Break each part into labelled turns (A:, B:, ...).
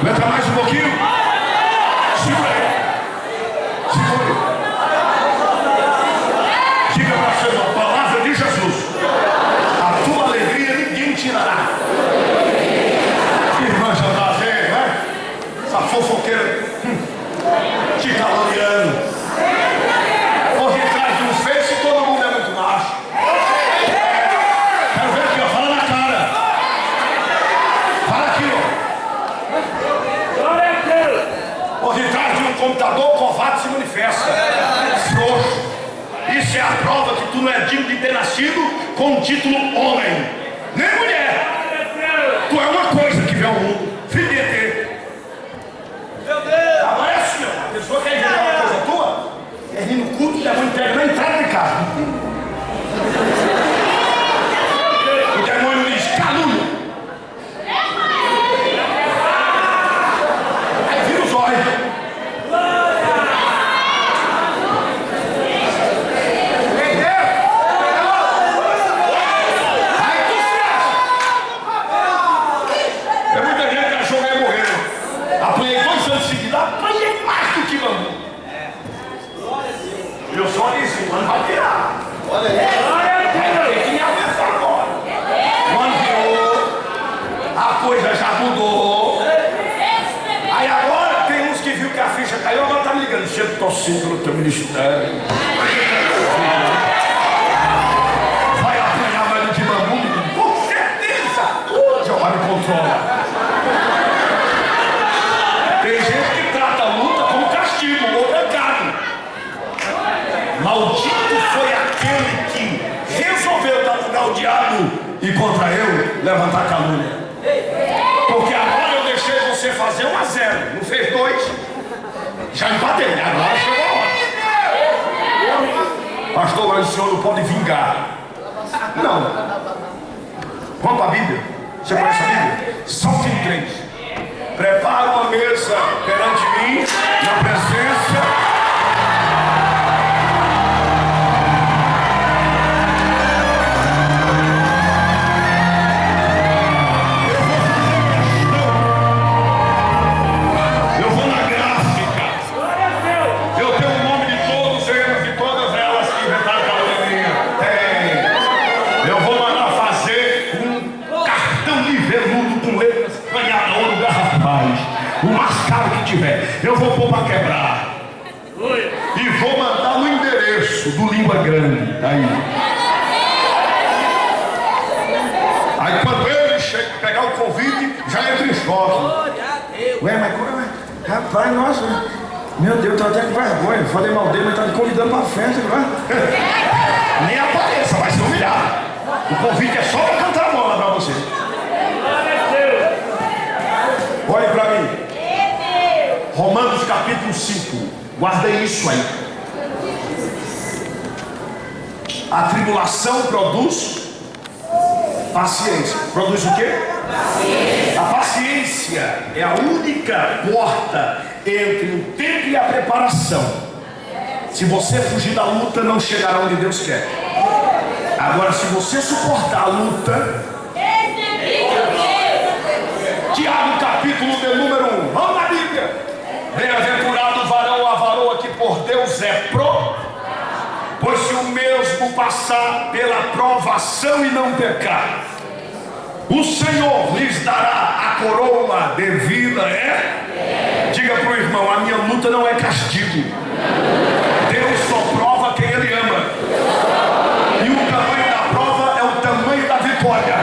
A: Aguenta mais um pouquinho. Segura aí. Segura. Diga para você, a palavra de Jesus. A tua alegria ninguém tirará. Irmã Jandazé, né? Essa fofoqueira te caloriando. Por detrás de um face todo mundo é muito macho. Quero ver aqui, ó. Fala na cara. Fala aqui, ó. Por detrás de um computador, covarde se manifesta. Frouxo. Isso é a prova que tu não é digno de ter nascido com o título homem. Nem mulher. Tu é uma coisa que vê ao mundo. Filho de ET. Agora é assim, ó. A pessoa quer inventar uma coisa tua, é vir no culto e a mãe entrega na entrada de casa. O demônio diz, calúnia. Aí vira os olhos. Aí tu se acha. É muita gente que achou que ia morrer. Apanhei 2 anos seguidos, apanhei mais do que bambu. Eu só disse, mano, vai virar. Olha aí. Vai ter que me aguentar agora. Mano, virou. A coisa já mudou. Aí agora tem uns que viu que a ficha caiu, agora tá me ligando. Sempre torcendo pelo teu ministério. Vai apanhar mais do que bambu, menino? Com certeza. Jeová me controla. Tem gente que trata a luta como castigo, ou pecado. Maldito foi aquele que resolveu dar o diabo e contra eu levantar calúnia. Porque agora eu deixei você fazer 1 a 0. Não fez 2. Já empatei, né? Agora chegou a hora. Pastor, mas o senhor não pode vingar. Não. Vamos para a Bíblia. Você conhece a Bíblia? Salmo 3. Prepara uma mesa perante mim, na presença. Eu vou na gráfica. Eu tenho o nome de todos eles, de todas elas que inventaram calúnia. Eu vou mandar fazer um cartão de veludo com letras ganhar ouro garrafais. O mais caro que tiver. Eu vou pôr para quebrar. E vou mandar no endereço do Língua Grande. Aí quando ele chega pegar o convite, já entra em choque. Ué, mas rapaz, nossa, meu Deus, tô até com vergonha. Falei mal dele, mas tá me convidando pra festa, não é? Nem apareça, vai se humilhar. O convite é só pra cantar a bola pra você. Olhe pra mim. Romanos capítulo 5. Guardem isso aí. A tribulação produz paciência. Produz o quê? Paciência. A paciência é a única porta entre o tempo e a preparação. Se você fugir da luta, não chegará onde Deus quer. Agora, se você suportar a luta, Tiago capítulo de número 1. Vamos na Bíblia. Bem-aventurado o varão ou a varoa que por Deus é pois se o mesmo passar pela provação e não pecar, o Senhor lhes dará a coroa de vida. Diga para o irmão, a minha luta não é castigo. Deus só prova quem Ele ama. E o tamanho da prova é o tamanho da vitória.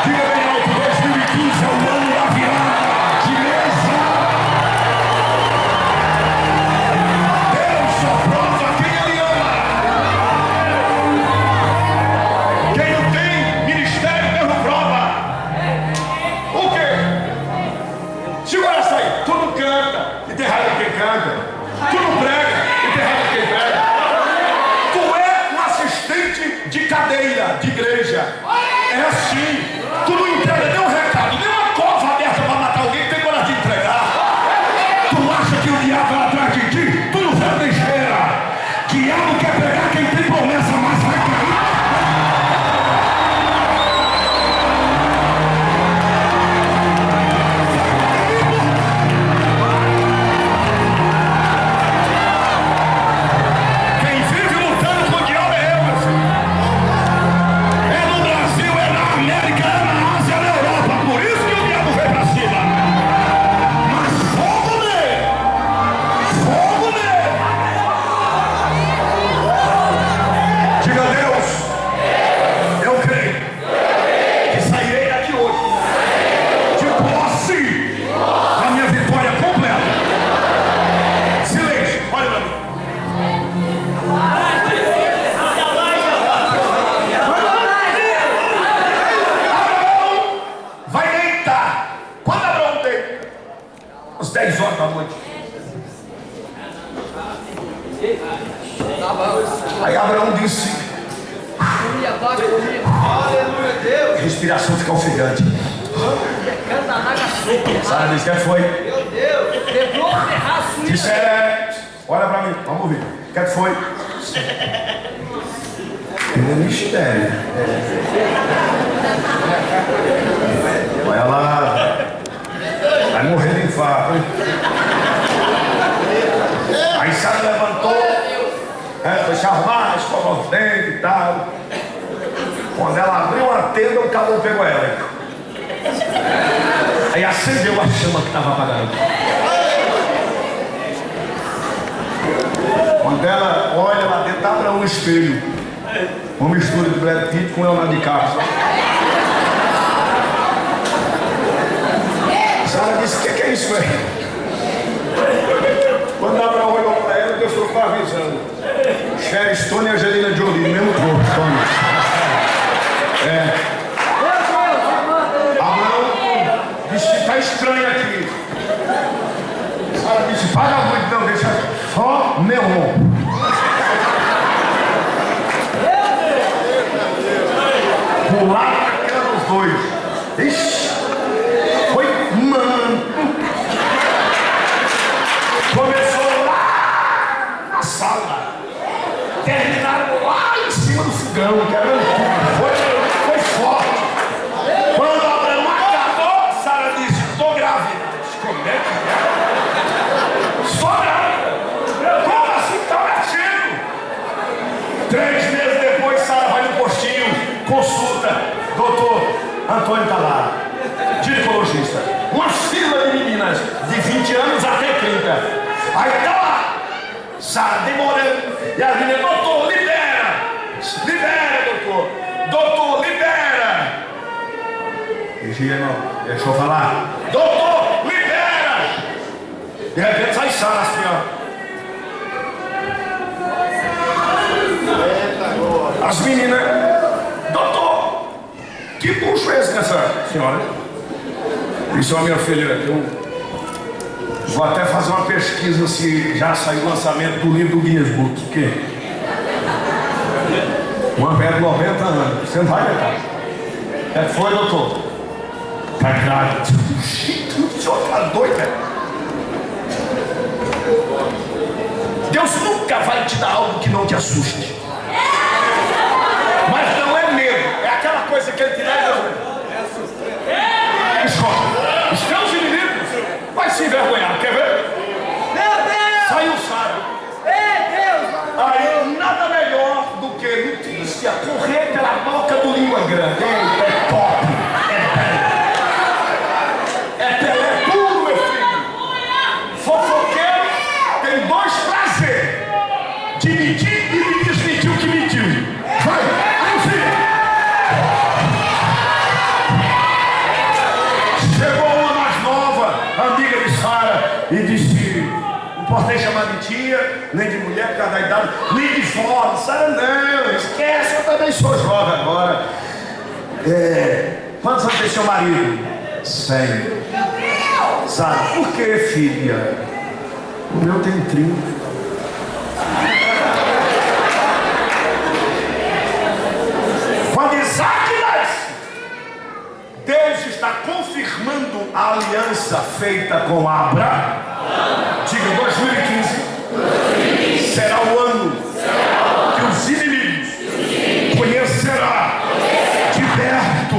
A: Diga bem alto, 2015 é o ano da virada de mesa. Deus só prova quem Ele ama. Quem não tem ministério, Deus não prova. O quê? Segura essa aí. Tu não canta e tem raiva de quem canta. Tu não prega e tem raiva de quem prega. Tu é um assistente de cadeia de igreja. É assim. Tu não entrega nem um recado, nem uma cova aberta para matar alguém que tem coragem de entregar. Tu acha que o diabo vai atrás de ti? Tu não sabe nem espera. Diabo quer pegar quem tem promessa, mas vai cair. às 10 horas da noite. Aí Abraão disse:
B: aleluia, Deus.
A: Respiração fica ofegante. Sara disse: que foi?
B: Meu Deus.
A: Disse: olha pra mim, vamos ouvir. O que foi? É mistério. Olha lá, vai morrer de infarto, hein? Aí Sara levantou, foi se arrumar, escovar os dentes e tal. Quando ela abriu a tenda, o calor pegou ela. Aí acendeu a chama que estava apagada. Quando ela olha lá dentro, abre um espelho. Uma mistura de Brad Pitt com Leonardo DiCaprio. Sara disse: o que é isso, velho? Quando Abraão olhou para ela, Deus trocou a visão. Sharon Stone e Angelina Jolie, no mesmo corpo. Abraão disse: está estranho aqui. Sara disse: paga muito, não, deixa só meu irmão. Pular naquela os dois. Ixi, foi mano. Começou lá na sala, terminaram lá em cima do fogão, foi forte. Quando Abraão acabou, Sara disse: estou grávida. Como é que é? Estou grávida. Como assim está mexendo? 3 meses depois, Sara vai no postinho, consulta. Doutor Antônio está lá, ginecologista. Uma fila de meninas de 20 anos até 30. Aí está lá, Sara demorando. E a menina: doutor, libera. Libera, doutor. Doutor, libera. Deixa eu falar. Doutor, libera. De repente sai Sara assim, ó. As meninas: doutor, que puxo é esse nessa senhora? Isso é a minha filha. Eu vou até fazer uma pesquisa se já saiu o lançamento do livro do Guinness Book. O quê? Uma velha de 90 anos. Você não vai levar. É que foi, doutor? Tá grávida. O senhor tá doido, velho? Deus nunca vai te dar algo que não te assuste. Mas não é medo. É aquela coisa que ele te dá. Escolhe. Os teus inimigos vai se envergonhar. Quer ver?
B: Meu Deus.
A: Saiu Sara.
B: Meu Deus.
A: Aí nada melhor do que notícia correr pela boca do língua grande. É top. É Pelé puro, meu filho. Fofoqueiro tem 2 prazeres: de mentir e de desmentir o que mentiu. Vai, filho. Chegou uma mais nova, amiga de Sara, e disse: não posso nem chamar de tia, nem de mulher por causa da idade, nem de forma. Sara: não, esquece, eu também sou jovem agora. Quantos anos tem seu marido? 100. Sara: por que, filha? O meu tem 30. Quando Isaac nasce, Deus está confirmando a aliança feita com Abraão. Diga: 2015 será o ano que os inimigos conhecerão de perto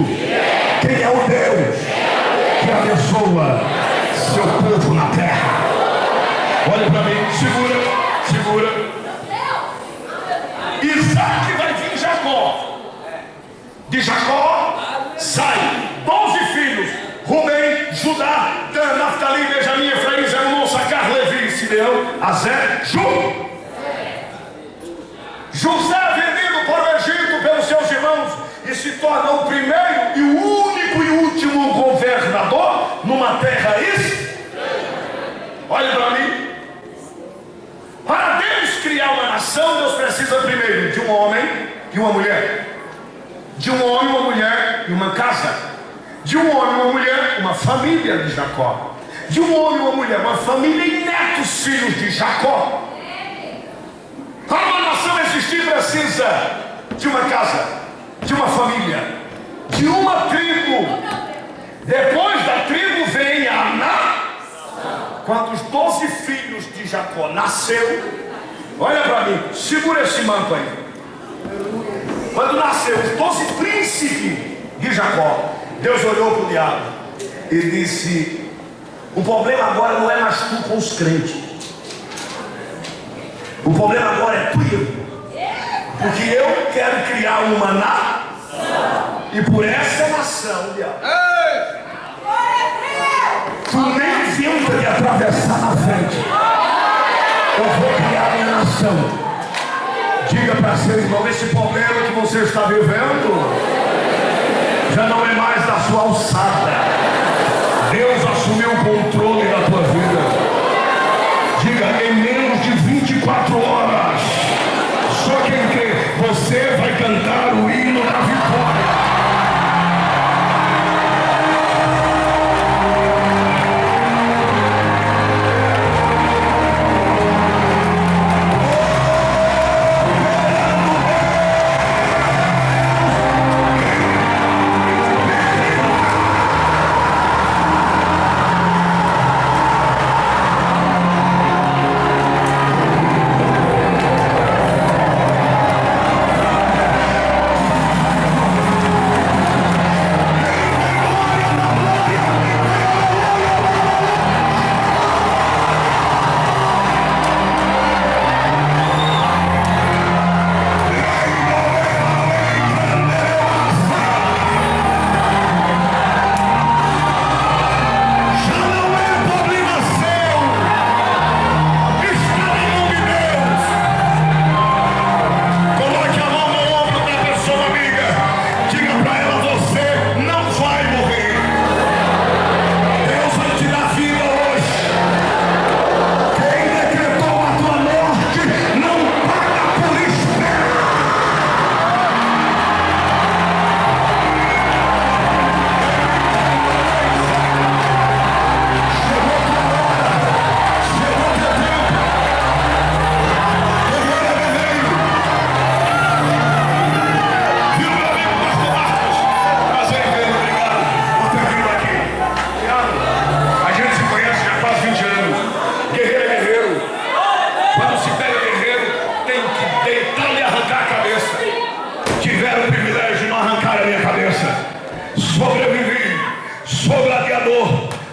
A: quem é o Deus que abençoa seu povo na terra. Olha para mim, segura. Isaac vai vir Jacó. De Jacó sai 12 filhos: Rubem, Judá, Dan, Naftali, Benjamim, Efraim, Zebulon, Sacar, Levi, Simeão, Aser, José vendido para o Egito pelos seus irmãos e se torna o primeiro e o único e último governador numa terra Olha para mim. Para Deus criar uma nação, Deus precisa primeiro de um homem e uma mulher. De um homem, uma mulher e uma casa. De um homem e uma mulher, uma família de Jacó. de um homem e uma mulher, uma família e netos, filhos de Jacó. Para uma nação existir precisa de uma casa, de uma família, de uma tribo. Depois da tribo vem a nação. Quando os 12 filhos de Jacó nasceu, olha para mim, segura esse manto aí. Quando nasceu os 12 príncipes de Jacó, Deus olhou para o diabo e disse: o problema agora não é mais tu com os crentes, o problema agora é tu e eu, porque eu quero criar uma nação, e por essa nação, diabo, tu nem tenta de atravessar na frente, eu vou criar uma nação. Diga para seu irmão: esse problema que você está vivendo já não é mais da sua alçada. Deus assumiu o controle da tua vida. Diga: em menos de 24 horas, só quem crê, você vai cantar o hino da vitória.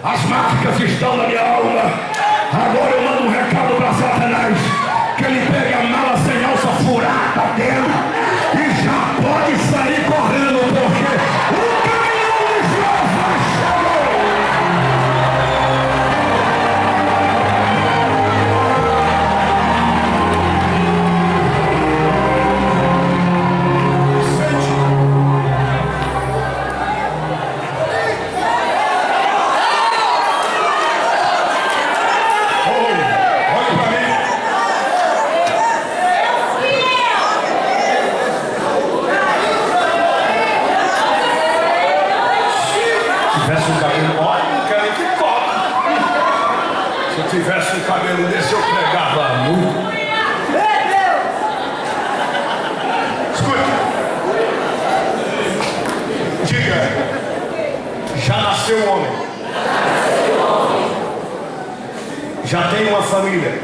A: As marcas estão na minha alma. Agora eu mando um recado para Satanás, que ele pegue a mala sem alça furada dele e já pode sair correndo, porque o caminhão de Jeová tivesse um cabelo desse, eu pregava muito. Escute. Diga: já nasceu o homem. Já tem uma família.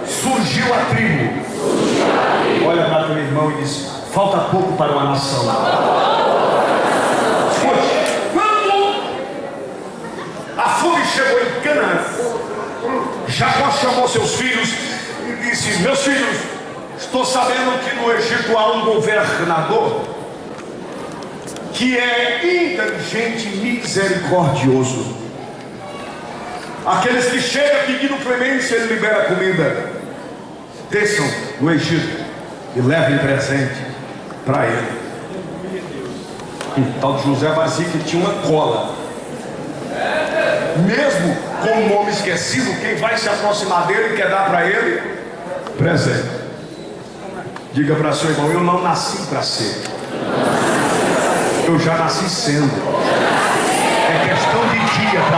A: Surgiu a tribo. Olha para teu irmão e diz: falta pouco para uma nação. Escute. A fome chegou em Canaã. Jacó chamou seus filhos e disse: meus filhos, estou sabendo que no Egito há um governador que é inteligente e misericordioso. Aqueles que chegam pedindo clemência, ele libera comida. Desçam no Egito e levem presente para ele. O tal de José Vazio, que tinha uma cola. Mesmo com o nome esquecido, quem vai se aproximar dele quer dar para ele presente. Diga para seu irmão: eu não nasci para ser, eu já nasci sendo. É questão de dia para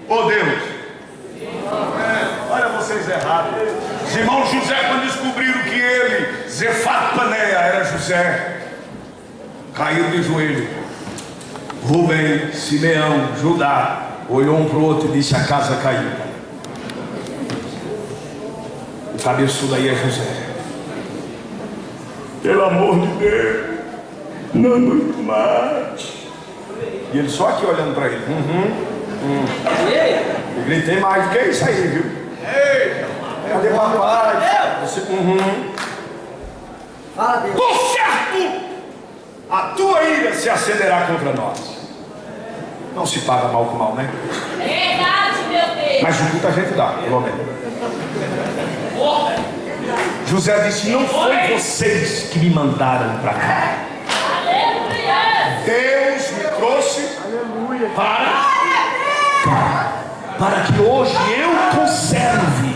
A: Oh Deus. Olha vocês errados. Os irmãos José, quando descobriram que ele, Zefat-Paneia, era José, caíram de joelho. Rubem, Simeão, Judá, olhou um para o outro e disse: a casa caiu. O cabeçudo aí é José. Pelo amor de Deus, não muito mais. E ele só aqui olhando para ele. Eu gritei mais do que isso aí, viu? Cadê papai? Você,
B: Fala, Deus.
A: Por certo, a tua ira se acenderá contra nós. Não se paga mal com mal, né?
C: Verdade, meu Deus.
A: Mas o culto a gente dá, pelo menos. José disse: não foi vocês que me mandaram para cá.
C: Aleluia.
A: Deus me trouxe para que hoje eu conserve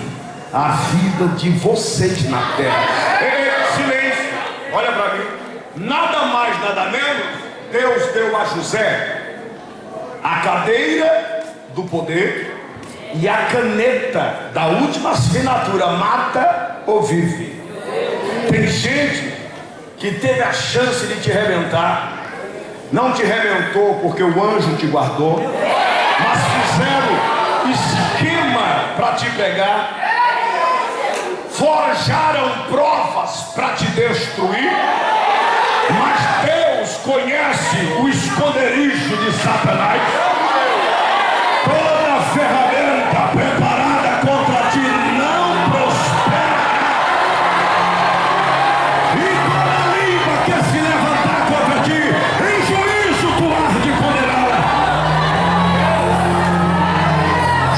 A: a vida de vocês na terra. Ei, silêncio, olha para mim. Nada mais, nada menos, Deus deu a José a cadeira do poder e a caneta da última assinatura: mata ou vive. Tem gente que teve a chance de te arrebentar, não te arrebentou porque o anjo te guardou, mas fizeram esquema para te pegar, forjaram provas para te destruir. Mas Deus conhece o esconderijo de Satanás. Toda ferramenta preparada contra ti não prospera. E toda língua que se levantar contra ti, em juízo tu hás de condená-la.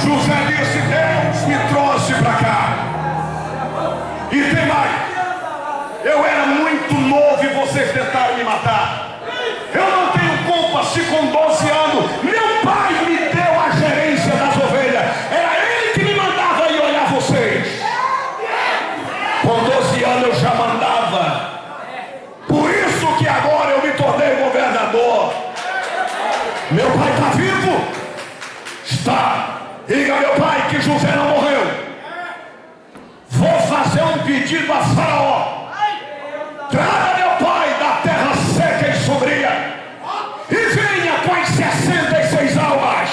A: José disse: Deus me trouxe para cá. E tem mais. Eu era muito novo e vocês tentaram me matar. Eu não tenho culpa se com 12 anos meu pai me deu a gerência das ovelhas. Era ele que me mandava ir olhar vocês. Com 12 anos eu já mandava. Por isso que agora eu me tornei governador. Meu pai está vivo? Está. Diga, meu pai, que José não morreu. Vou fazer um pedido a Faraó: traga meu pai da terra seca e sombria e venha com as 66 almas.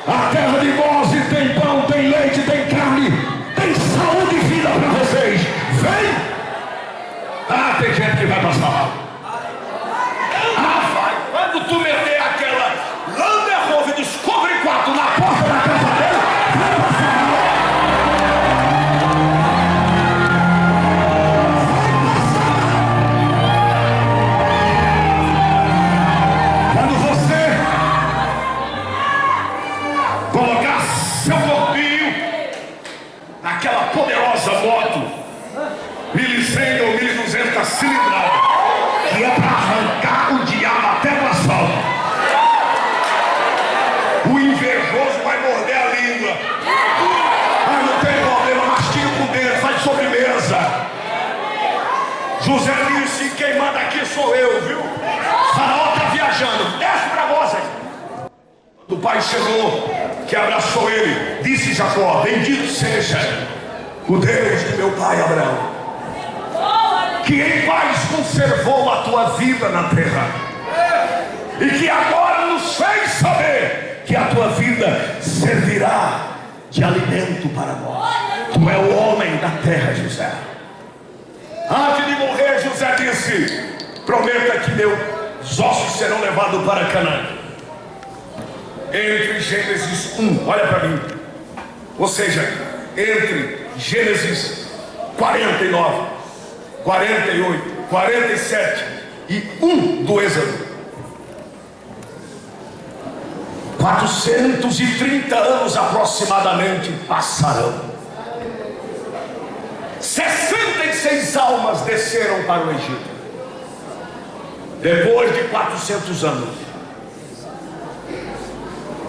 A: A terra de Mose tem pão, tem leite, tem carne, tem saúde e vida para vocês. Vem! Ah, tem gente que vai passar mal. Ah, vai! Quando tu meter aquela Land Rover Discovery 4 na porta da casa dele, vai passar mal. Aquela poderosa moto 1100 ou 1200 cilindrada, que é para arrancar o diabo até do asfalto. O invejoso vai morder a língua. Ah, não tem problema, mastiga com o dedo, faz sobremesa. José disse: quem manda aqui sou eu, viu? Faraó está viajando, desce para você. O pai chegou, que abraçou ele, disse Jacó: bendito seja o Deus de meu pai Abraão, que em paz conservou a tua vida na terra, e que agora nos fez saber que a tua vida servirá de alimento para nós. Tu é o homem da terra, José. Antes de morrer, José disse: prometa que meus ossos serão levados para Canaã. Entre Gênesis 1, olha para mim, ou seja, entre Gênesis 49, 48, 47 e 1 do Êxodo, 430 anos aproximadamente passarão. 66 almas desceram para o Egito. Depois de 400 anos,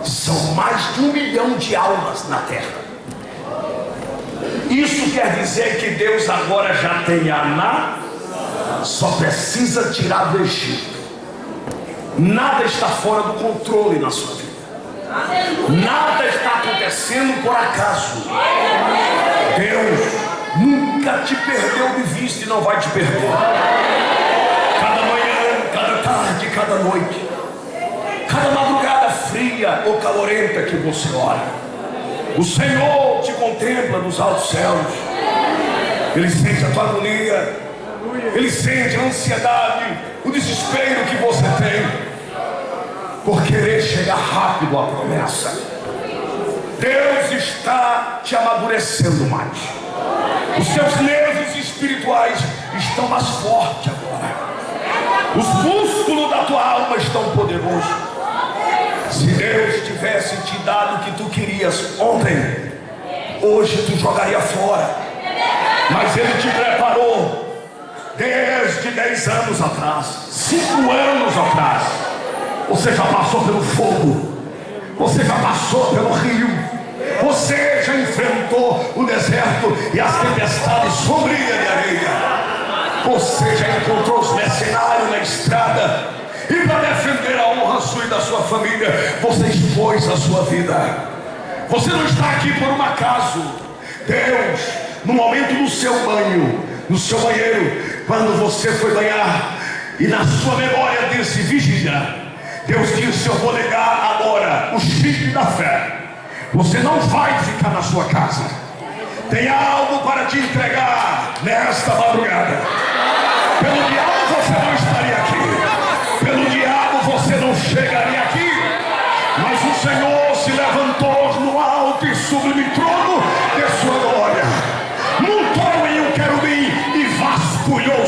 A: são mais de 1 milhão de almas na terra. Isso quer dizer que Deus agora já tem a só precisa tirar do Egito. Nada está fora do controle na sua vida. Nada acontecendo por acaso. Deus nunca te perdeu de vista e não vai te perder. Cada manhã, cada tarde, cada noite, cada madrugada fria ou calorenta que você ora, o Senhor te contempla dos altos céus. Ele sente a tua agonia, Ele sente a ansiedade, o desespero que você tem por querer chegar rápido à promessa. Deus está te amadurecendo mais. Os seus nervos espirituais estão mais fortes agora. Os músculos da tua alma estão poderosos. Se Deus tivesse te dado o que tu querias ontem, hoje tu jogaria fora. Mas Ele te preparou desde 10 anos atrás, 5 anos atrás. Você já passou pelo fogo, você já passou pelo rio, você já enfrentou o deserto e as tempestades sombrias de areia. Você já encontrou os mercenários na estrada, e para defender a honra sua e da sua família, você expôs a sua vida. Você não está aqui por um acaso. Deus, no momento do seu banho, no seu banheiro, quando você foi banhar, e na sua memória disse vigília, Deus disse: eu vou negar agora o chip da fé. Você não vai ficar na sua casa. Tem algo para te entregar nesta madrugada. Pelo diabo você não estaria aqui, pelo diabo você não chegaria aqui, mas o Senhor se levantou no alto e sublime trono de sua glória, montou em um querubim e vasculhou